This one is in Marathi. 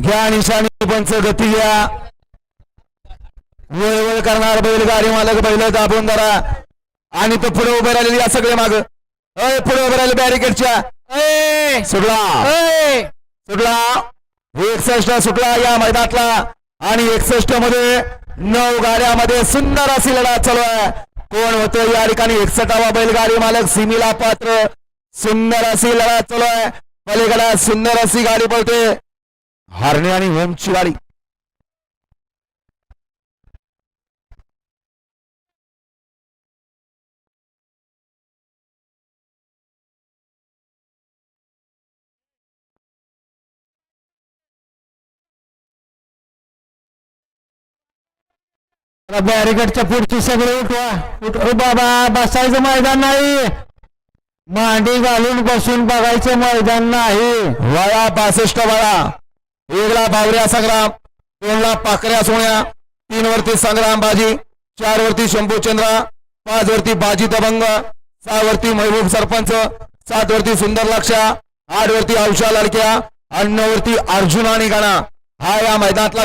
घ्या निशाणी पंच गती घ्या वळ करणार बैलगाडी मालक बैल दाबून धरा आणि तो पुढे उभे राहिलेली या सगळे माग पुढे उभे राहिले बॅरिकेडच्या सुटला 61 सुटला या मैदानातला आणि 61 मध्ये 9 गाड्यामध्ये सुंदर अशी लढत चालू आहे कोण होतो या ठिकाणी 61वा बैलगाडी मालक सिमीला पात्र सुंदर अशी लढत चालू आहे पलीकडे सुंदर अशी गाडी पळते हरणे आणि होमची गाडी बॅरिकेडच्या पुढची सगळे उठवा बाबा बसायचं मैदान नाही मांडी घालून बसून बघायचं मैदान नाही वळा 65 वळा 1 ला बावऱ्या संग्राम 2 ला पाकऱ्या सोन्या 3 वरती संग्राम बाजी 4 वरती शंभूचंद्र 5 वरती बाजी दबंग 6 वरती महबूब सरपंच 7 वरती सुंदर लक्ष्या 8 वरती औषा लडक्या आणि 9 वरती अर्जुन आणि गाणा हा या मैदानातला